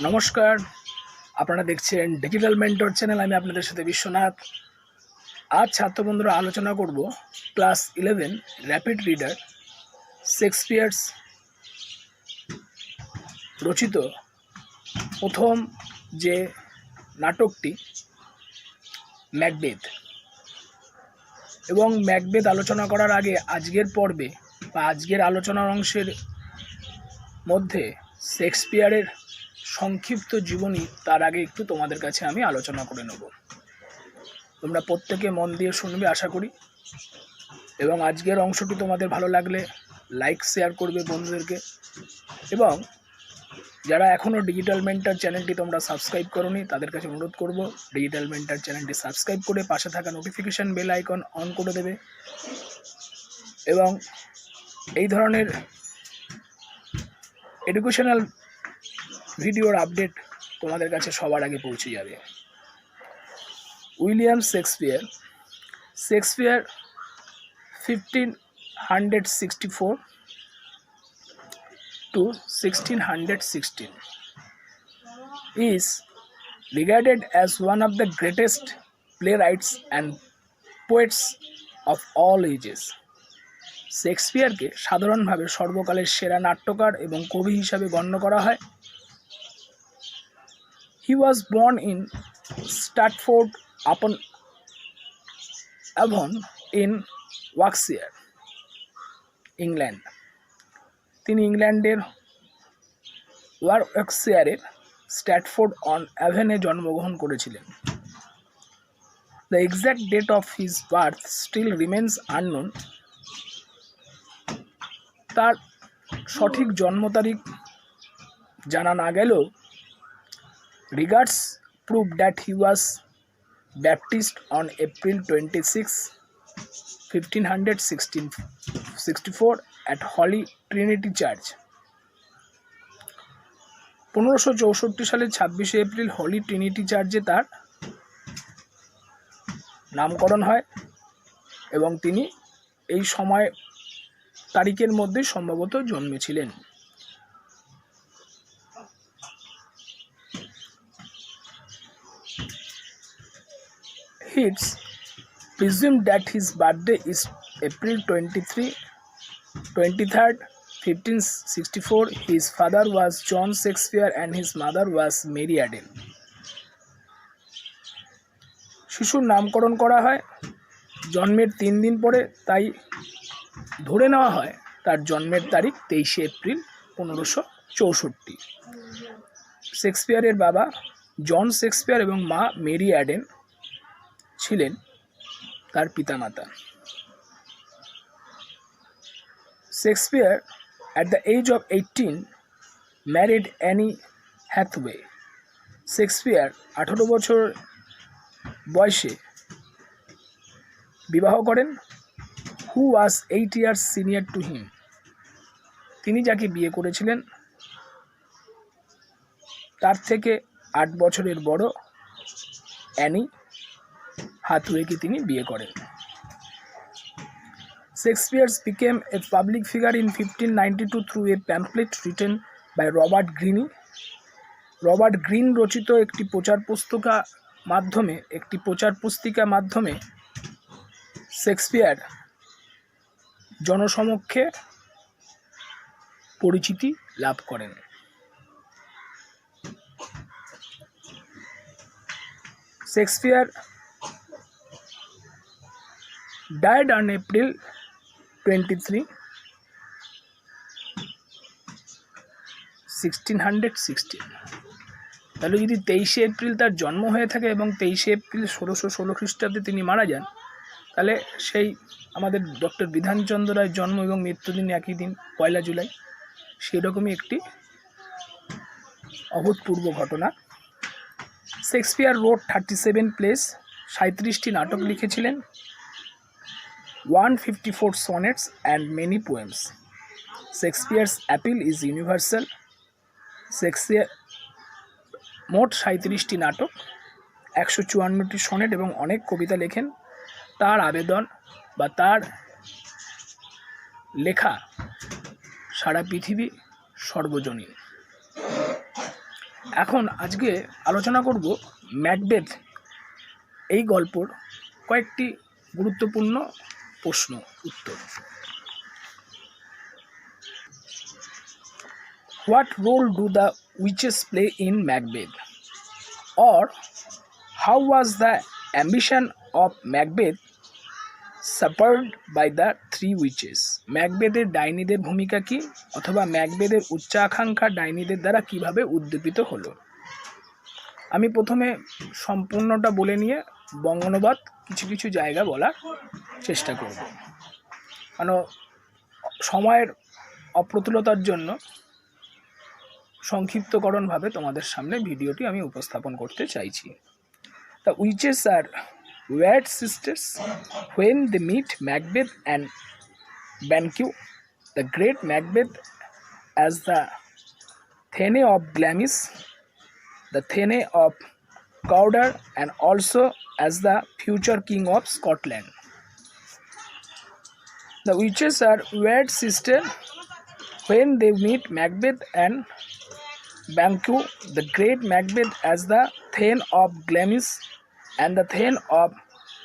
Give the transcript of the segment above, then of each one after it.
নমস্কার, আপনারা দেখছেন ডিজিটাল মেন্টর চ্যানেল। আমি আপনাদের সাথে বিশ্বনাথ। আজ ছাত্র বন্ধুরা আলোচনা করব ক্লাস 11 র্যাপিড রিডার শেক্সপিয়ার্স রচিত প্রথম যে নাটকটি ম্যাকবেথ। এবং ম্যাকবেথ আলোচনা করার আগে আজকের পর্বে বা আজকের আলোচনার অংশের মধ্যে শেক্সপিয়ারের সংক্ষিপ্ত জীবনী তার আগে একটু তোমাদের কাছে আমি আলোচনা করে নেব। তোমরা প্রত্যেকে মন দিয়ে শুনবে আশা করি, এবং আজকের অংশটি তোমাদের ভালো লাগলে লাইক শেয়ার করবে বন্ধুদেরকে। এবং যারা এখনও ডিজিটাল মেন্টর চ্যানেলটি তোমরা সাবস্ক্রাইব করোনি তাদের কাছে অনুরোধ করব ডিজিটাল মেন্টর চ্যানেলটি সাবস্ক্রাইব করে পাশে থাকা নোটিফিকেশান বেল আইকন অন করে দেবে, এবং এই ধরনের এডুকেশনাল ভিডিওর আপডেট তোমাদের কাছে সবার আগে পৌঁছে যাবে। William Shakespeare 1564 to 1616 is regarded as one of the greatest playwrights and poets of all ages. শেক্সপিয়ারকে সাধারণভাবে সর্বকালের সেরা নাট্যকার এবং কবি হিসাবে গণ্য করা হয়। He was born in Stratford upon Avon in Warwickshire, England. তিনি ইংল্যান্ডের ওয়ারউইকশায়ারের স্ট্র্যাটফোর্ড অন অ্যাভনে জন্মগ্রহণ করেছিলেন। The exact date of his birth still remains unknown. তার সঠিক জন্ম তারিখ জানা না গেলেও records prove that he was baptized on April 26, 1564 at Holy Trinity Church. 1564 সালের 26শে এপ্রিল হলি ট্রিনিটি চার্চে তার নামকরণ হয়, এবং তিনি এই সময় তারিখের মধ্যে সম্ভবত জন্মেছিলেন। It's presumed that his birthday is April 23rd, 1564. His father was John Shakespeare and his mother was Mary Aden. শিশুর নামকরণ করা হয় জন্মের 3 দিন পরে, তাই ধরে নেওয়া হয় তার জন্মের তারিখ 23শে এপ্রিল 1564। শেক্সপিয়ারের বাবা জন শেক্সপিয়ার এবং মা মেরি অ্যাডেন ছিলেন তার পিতামাতা। Shakespeare at the age of 18 married Annie Hathaway. Shakespeare 18 বছর বয়সে বিবাহ করেন, who was 8 years senior to him. তিনি যাকে বিয়ে করেছিলেন তার থেকে 8 বছরের বড় অ্যানি হাথওয়েকে তিনি বিয়ে করেন। Shakespeare became a public figure in 1592 through a pamphlet written by Robert Greene. Robert green রচিত একটি প্রচার পুস্তিকা মাধ্যমে শেক্সপিয়ার জনসমক্ষে পরিচিতি লাভ করেন। Shakespeare died on April 23, 1616. তাহলে যদি 23শে এপ্রিল তার জন্ম হয়ে থাকে এবং 23শে এপ্রিল 1616 খ্রিস্টাব্দে তিনি মারা যান, তাহলে সেই আমাদের ডক্টর বিধানচন্দ্র রায়ের জন্ম এবং মৃত্যুদিন একই দিন, 1 জুলাই। সেরকমই একটি অভূতপূর্ব ঘটনা। শেক্সপিয়ার রোড 37 প্লেস, 37টি নাটক লিখেছিলেন, 154 sonnets and many poems. Shakespeare's appeal is universal. Shakespeare মোট 37টি নাটক, 154টি সনেট এবং অনেক কবিতা লেখেন। তার আবেদন বা তার লেখা সারা পৃথিবী সর্বজনীন। এখন আজকে আলোচনা করব ম্যাকবেথ এই গল্পর কয়েকটি গুরুত্বপূর্ণ প্রশ্ন উত্তর। What role do the witches play in Macbeth? Or how was the ambition of Macbeth spurred by the three witches? ম্যাকবেথের ডাইনিদের ভূমিকা কি, অথবা ম্যাকবেথের উচ্চাকাঙ্ক্ষা ডাইনিদের দ্বারা কিভাবে উদ্দীপিত হলো? আমি প্রথমে সম্পূর্ণটা বলে নিয়ে বঙ্গানুবাদ কিছু কিছু জায়গা বলার চেষ্টা করব, কারণ সময়ের অপ্রতুলতার জন্য সংক্ষিপ্তকরণভাবে তোমাদের সামনে ভিডিওটি আমি উপস্থাপন করতে চাইছি। দ্য উইচেস আর wed sisters. When they meet Macbeth and Banquo, the great Macbeth as the Thane of Glamis, the Thane of Cawdor, and also as the future king of Scotland. The witches are wed sisters. When they meet Macbeth and Banquo, the great Macbeth as the Thane of Glamis, and the Thane of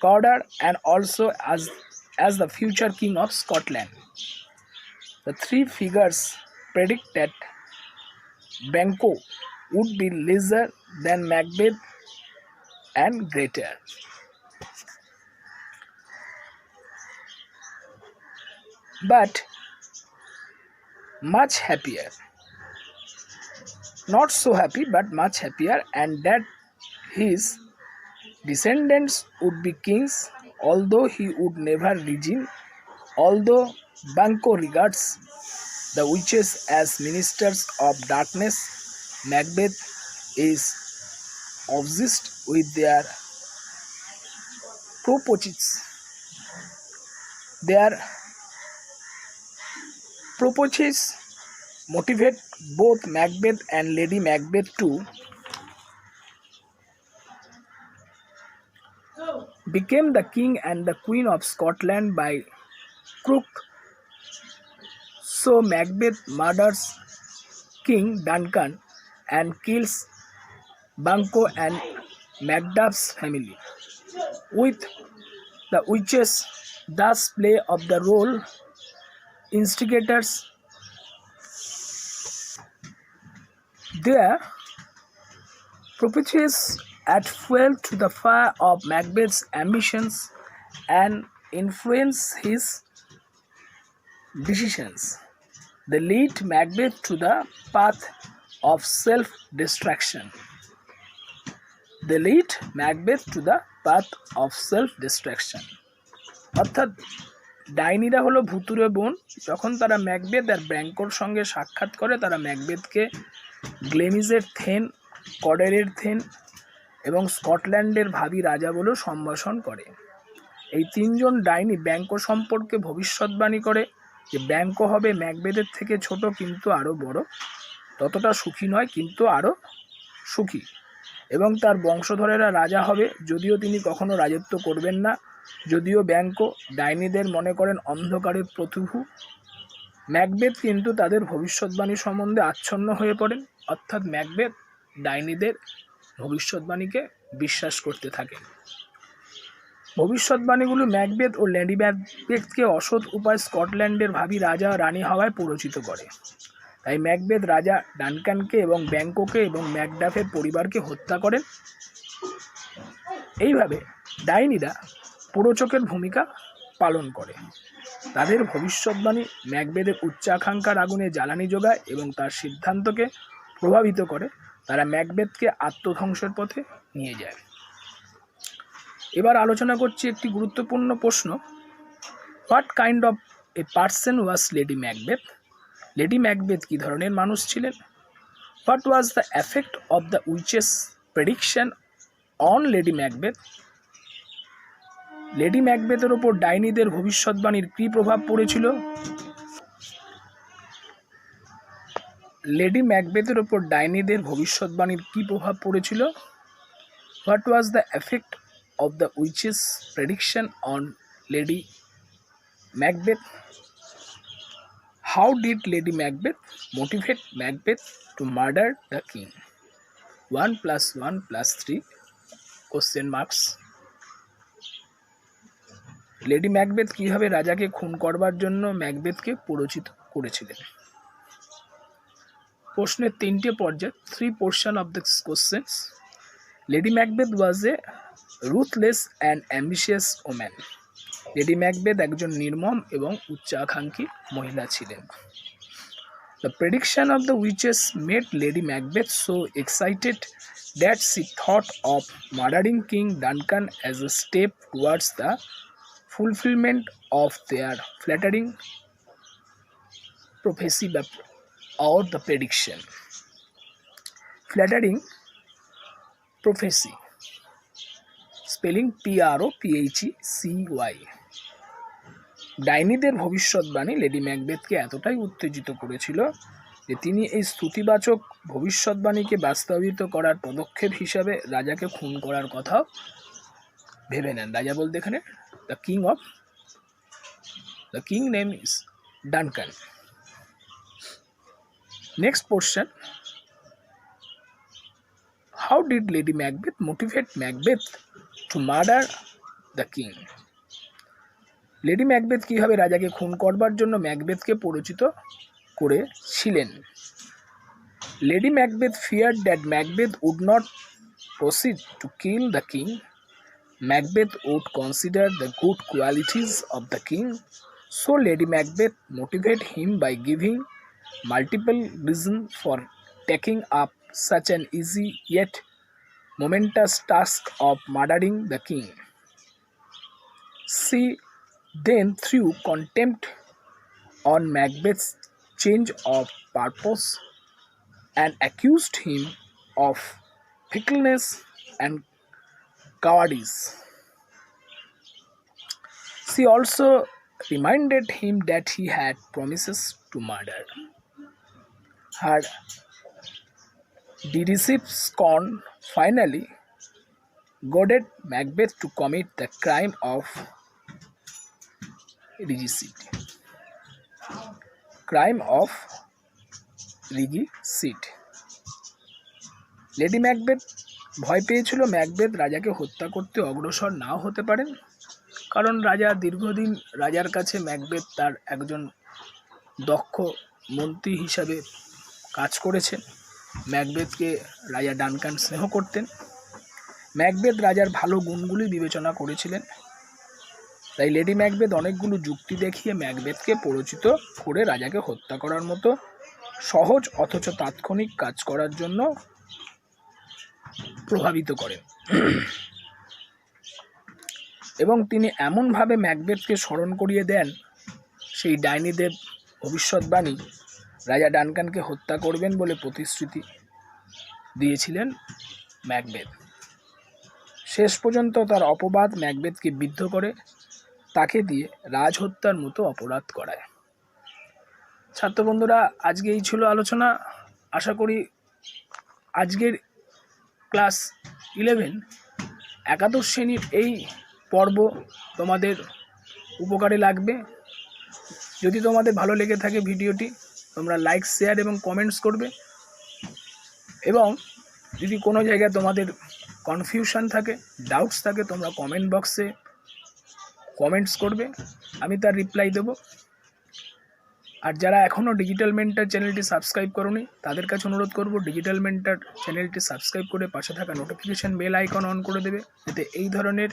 Cawdor, and also as the future king of Scotland. The three figures predict that Banquo would be lesser than Macbeth and greater. But much happier. Not so happy, but much happier, and that his descendants would be kings, although he would never regime. Although Banquo regards the witches as ministers of darkness, Macbeth is obsessed with their propositions. Their propositions motivate both Macbeth and Lady Macbeth to became the king and the queen of Scotland by crook. So Macbeth murders King Duncan and kills Banquo and Macduff's family. With the witches thus play of the role instigators, their propitious add fuel to the fire of Macbeth's ambitions and influence his decisions. They lead Macbeth to the path of self-destruction. They lead Macbeth to the path of self-destruction. অর্থাৎ ডাইনিরা হলো ভুতুরে বোন। যখন তারা Macbeth আর ব্যাঙ্কোর সঙ্গে সাক্ষাৎ করে, তারা ম্যাকবেথকে গ্লেমিসের থেন, কডেরের থেন এবং স্কটল্যান্ডের ভাবী রাজা বলেও সম্ভাষণ করে। এই তিনজন ডাইনি ব্যাঙ্কো সম্পর্কে ভবিষ্যৎবাণী করে যে ব্যাঙ্কো হবে ম্যাকবেথের থেকে ছোট কিন্তু আরও বড়, ততটা সুখী নয় কিন্তু আরও সুখী, এবং তার বংশধরেরা রাজা হবে, যদিও তিনি কখনো রাজত্ব করবেন না। যদিও ব্যাঙ্কো ডাইনিদের মনে করেন অন্ধকারের প্রতিভু, ম্যাকবেথ কিন্তু তাদের ভবিষ্যৎবাণী সম্বন্ধে আচ্ছন্ন হয়ে পড়েন। অর্থাৎ ম্যাকবেথ ডাইনিদের ভবিষ্যৎবাণীকে বিশ্বাস করতে থাকে। ভবিষ্যৎবাণীগুলো ম্যাকবেথ ও লেডি ম্যাকবেথকে অসৎ উপায় স্কটল্যান্ডের ভাবী রাজা রানী হওয়ায় প্ররোচিত করে। তাই ম্যাকবেথ রাজা ডানকানকে এবং ব্যাঙ্কোকে এবং ম্যাকডাফের পরিবারকে হত্যা করেন। এইভাবে ডাইনিরা প্ররোচকের ভূমিকা পালন করে। তাদের ভবিষ্যৎবাণী ম্যাকবেথের উচ্চাকাঙ্ক্ষার আগুনে জ্বালানি যোগায় এবং তার সিদ্ধান্তকে প্রভাবিত করে। তারা ম্যাকবেথকে আত্মধ্বংসের পথে নিয়ে যায়। এবার আলোচনা করছি একটি গুরুত্বপূর্ণ প্রশ্ন। What kind of a person was lady Macbeth? Lady Macbeth কী ধরনের মানুষ ছিলেন? What was the effect of the witches prediction on lady Macbeth? Lady ম্যাকবেথের ওপর ডাইনিদের ভবিষ্যৎবাণীর কী প্রভাব পড়েছিল? লেডি ম্যাকবেথের ওপর ডাইনিদের ভবিষ্যৎবাণীর কী প্রভাব পড়েছিল? What was the effect of the witch's prediction on Lady Macbeth? How did Lady Macbeth motivate Macbeth to murder the king? 1 + 1 + 3 question marks. Lady Macbeth কিভাবে রাজাকে খুন করবার জন্য ম্যাকবেথকে প্ররোচিত করেছিলেন? প্রশ্নের 3টে পর্যায়, 3 portion of the questions. Lady Macbeth was A ruthless and ambitious woman. Lady Macbeth একজন নির্মম এবং উচ্চাকাঙ্ক্ষী মহিলা ছিলেন। The prediction of the witches made Lady Macbeth so excited that she thought of murdering King Duncan as a step towards the fulfillment of their flattering prophecy or the prediction. Flattering prophecy, spelling PROPHECY. ডাইনিদের ভবিষ্যৎবাণী lady ম্যাকবেথকে এতটাই উত্তেজিত করেছিল যে তিনি এই স্তুতিবাচক ভবিষ্যৎবাণীকে বাস্তবায়িত করার পদক্ষেপ হিসাবে রাজাকে খুন করার কথাও ভেবে নেন। রাজা বলতে এখানে the king name is Duncan. Next portion, how did lady Macbeth motivate Macbeth to murder the king? Lady Macbeth কীভাবে রাজাকে খুন করবার জন্য ম্যাকবেথকে প্ররোচিত করেছিলেন? Lady Macbeth feared that Macbeth would not proceed to kill the king. Macbeth would consider the good qualities of the king, so Lady Macbeth motivated him by giving multiple reasons for taking up such an easy yet momentous task of murdering the king. She then threw contempt on Macbeth's change of purpose and accused him of fickleness and cowardice. She also reminded him that he had promises to murder. Her derisive scorn finally goaded Macbeth to commit the crime of regicide. Lady Macbeth ভয় পেয়েছিল Macbeth রাজাকে হত্যা করতে অগ্রসর নাও হতে পারেন, কারণ রাজা দীর্ঘদিন রাজার কাছে ম্যাকবেথ তার একজন দক্ষ মন্ত্রী হিসাবে কাজ করেছেন। ম্যাকবেথকে রাজা ডানকান স্নেহ করতেন। ম্যাকবেথ রাজার ভালো গুণগুলি বিবেচনা করেছিলেন। তাই লেডি ম্যাকবেথ অনেকগুলো যুক্তি দেখিয়ে ম্যাকবেথকে প্ররোচিত করে রাজাকে হত্যা করার মতো সহজ অথচ তাৎক্ষণিক কাজ করার জন্য প্রভাবিত করেন। এবং তিনি এমনভাবে ম্যাকবেথকে স্মরণ করিয়ে দেন সেই ডাইনিদের ভবিষ্যৎবাণী রাজা ডানকানকে হত্যা করবেন বলে প্রতিশ্রুতি দিয়েছিলেন ম্যাকবেথ। শেষ পর্যন্ত তার অপবাদ ম্যাকবেথকে বিদ্ধ করে তাকে দিয়ে রাজহত্যার মতো অপরাধ করায়। ছাত্র বন্ধুরা, আজকে এই ছিল আলোচনা। আশা করি আজকের ক্লাস 11 একাদশ শ্রেণীর এই পর্ব তোমাদের উপকারে লাগবে। যদি তোমাদের ভালো লেগে থাকে ভিডিওটি, তোমরা লাইক, শেয়ার এবং কমেন্টস করবে। এবং যদি কোনো জায়গায় তোমাদের কনফিউশন থাকে, ডাউটস থাকে, তোমরা কমেন্ট বক্সে কমেন্টস করবে, আমি তার রিপ্লাই দেব। আর যারা এখনও ডিজিটাল মেন্টর চ্যানেলটি সাবস্ক্রাইব করোনি তাদের কাছে অনুরোধ করব ডিজিটাল মেন্টর চ্যানেলটি সাবস্ক্রাইব করে পাশে থাকা নোটিফিকেশান বেল আইকন অন করে দেবে, যাতে এই ধরনের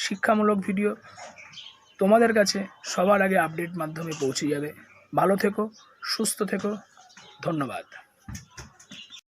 শিক্ষামূলক ভিডিও তোমাদের কাছে সবার আগে আপডেট মাধ্যমে পৌঁছে যাবে। ভালো থেকো, সুস্থ থেকো, ধন্যবাদ।